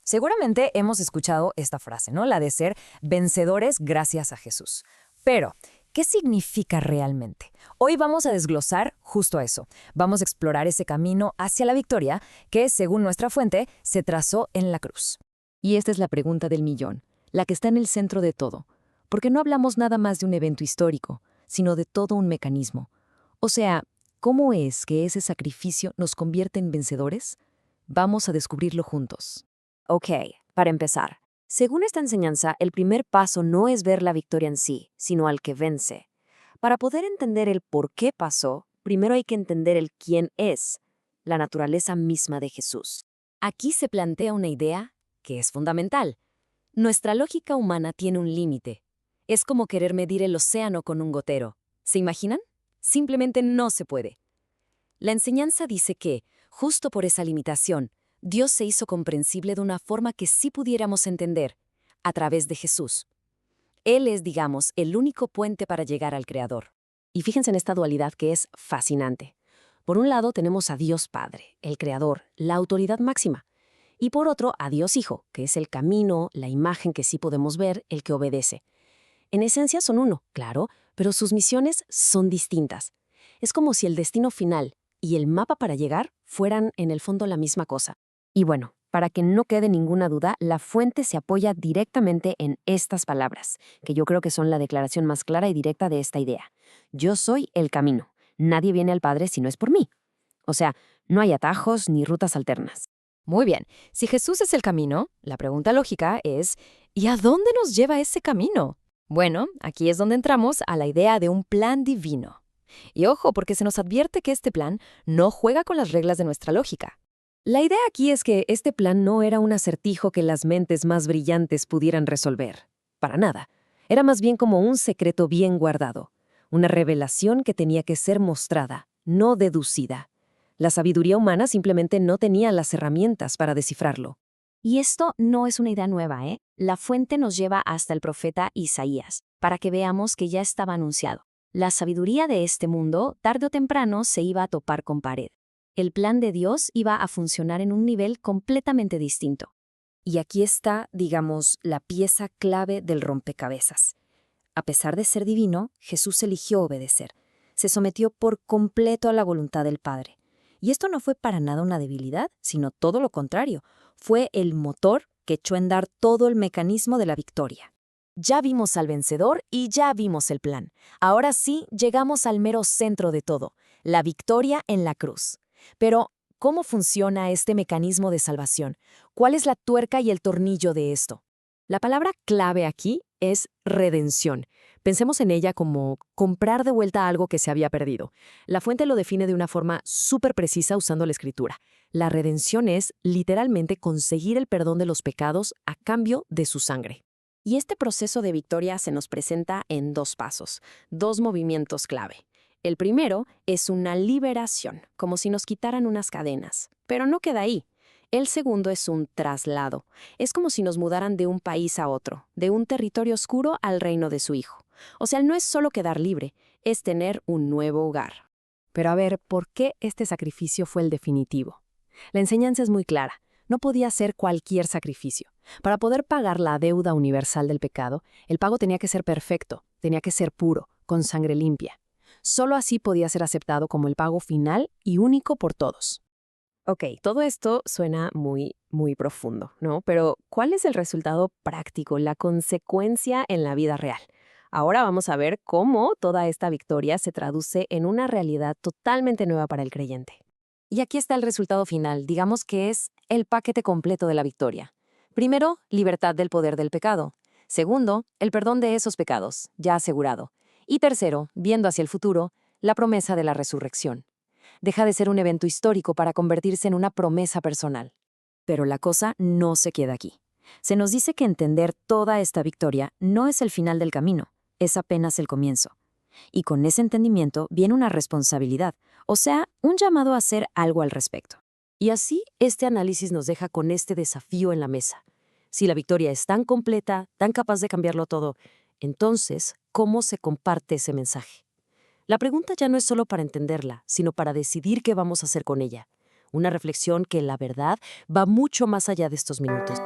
Seguramente hemos escuchado esta frase, ¿no? La de ser vencedores gracias a Jesús. Pero, ¿qué significa realmente? Hoy vamos a desglosar justo eso. Vamos a explorar ese camino hacia la victoria que, según nuestra fuente, se trazó en la cruz. Y esta es la pregunta del millón, la que está en el centro de todo. Porque no hablamos nada más de un evento histórico, sino de todo un mecanismo. O sea, ¿cómo es que ese sacrificio nos convierte en vencedores? Vamos a descubrirlo juntos. Ok, para empezar, según esta enseñanza, el primer paso no es ver la victoria en sí, sino al que vence. Para poder entender el por qué pasó, primero hay que entender el quién es, la naturaleza misma de Jesús. Aquí se plantea una idea que es fundamental. Nuestra lógica humana tiene un límite. Es como querer medir el océano con un gotero. ¿Se imaginan? Simplemente no se puede. La enseñanza dice que, justo por esa limitación, Dios se hizo comprensible de una forma que sí pudiéramos entender, a través de Jesús. Él es, digamos, el único puente para llegar al Creador. Y fíjense en esta dualidad que es fascinante. Por un lado tenemos a Dios Padre, el Creador, la autoridad máxima. Y por otro, a Dios Hijo, que es el camino, la imagen que sí podemos ver, el que obedece. En esencia son uno, claro, pero sus misiones son distintas. Es como si el destino final y el mapa para llegar fueran en el fondo la misma cosa. Y bueno, para que no quede ninguna duda, la fuente se apoya directamente en estas palabras, que yo creo que son la declaración más clara y directa de esta idea. Yo soy el camino. Nadie viene al Padre si no es por mí. O sea, no hay atajos ni rutas alternas. Muy bien, si Jesús es el camino, la pregunta lógica es, ¿y a dónde nos lleva ese camino? Bueno, aquí es donde entramos a la idea de un plan divino. Y ojo, porque se nos advierte que este plan no juega con las reglas de nuestra lógica. La idea aquí es que este plan no era un acertijo que las mentes más brillantes pudieran resolver. Para nada. Era más bien como un secreto bien guardado. Una revelación que tenía que ser mostrada, no deducida. La sabiduría humana simplemente no tenía las herramientas para descifrarlo. Y esto no es una idea nueva, ¿eh? La fuente nos lleva hasta el profeta Isaías, para que veamos que ya estaba anunciado. La sabiduría de este mundo, tarde o temprano, se iba a topar con pared. El plan de Dios iba a funcionar en un nivel completamente distinto. Y aquí está, digamos, la pieza clave del rompecabezas. A pesar de ser divino, Jesús eligió obedecer. Se sometió por completo a la voluntad del Padre. Y esto no fue para nada una debilidad, sino todo lo contrario. Fue el motor que echó a andar todo el mecanismo de la victoria. Ya vimos al vencedor y ya vimos el plan. Ahora sí, llegamos al mero centro de todo, la victoria en la cruz. Pero, ¿cómo funciona este mecanismo de salvación? ¿Cuál es la tuerca y el tornillo de esto? La palabra clave aquí es redención. Pensemos en ella como comprar de vuelta algo que se había perdido. La fuente lo define de una forma súper precisa usando la escritura. La redención es literalmente conseguir el perdón de los pecados a cambio de su sangre. Y este proceso de victoria se nos presenta en dos pasos, dos movimientos clave. El primero es una liberación, como si nos quitaran unas cadenas. Pero no queda ahí. El segundo es un traslado. Es como si nos mudaran de un país a otro, de un territorio oscuro al reino de su Hijo. O sea, no es solo quedar libre, es tener un nuevo hogar. Pero a ver, ¿por qué este sacrificio fue el definitivo? La enseñanza es muy clara. No podía ser cualquier sacrificio. Para poder pagar la deuda universal del pecado, el pago tenía que ser perfecto, tenía que ser puro, con sangre limpia. Solo así podía ser aceptado como el pago final y único por todos. Ok, todo esto suena muy profundo, ¿no? Pero, ¿cuál es el resultado práctico, la consecuencia en la vida real? Ahora vamos a ver cómo toda esta victoria se traduce en una realidad totalmente nueva para el creyente. Y aquí está el resultado final, digamos que es el paquete completo de la victoria. Primero, libertad del poder del pecado. Segundo, el perdón de esos pecados, ya asegurado. Y tercero, viendo hacia el futuro, la promesa de la resurrección. Deja de ser un evento histórico para convertirse en una promesa personal. Pero la cosa no se queda aquí. Se nos dice que entender toda esta victoria no es el final del camino, es apenas el comienzo. Y con ese entendimiento viene una responsabilidad, o sea, un llamado a hacer algo al respecto. Y así, este análisis nos deja con este desafío en la mesa. Si la victoria es tan completa, tan capaz de cambiarlo todo, entonces, ¿cómo se comparte ese mensaje? La pregunta ya no es solo para entenderla, sino para decidir qué vamos a hacer con ella. Una reflexión que, la verdad, va mucho más allá de estos minutos.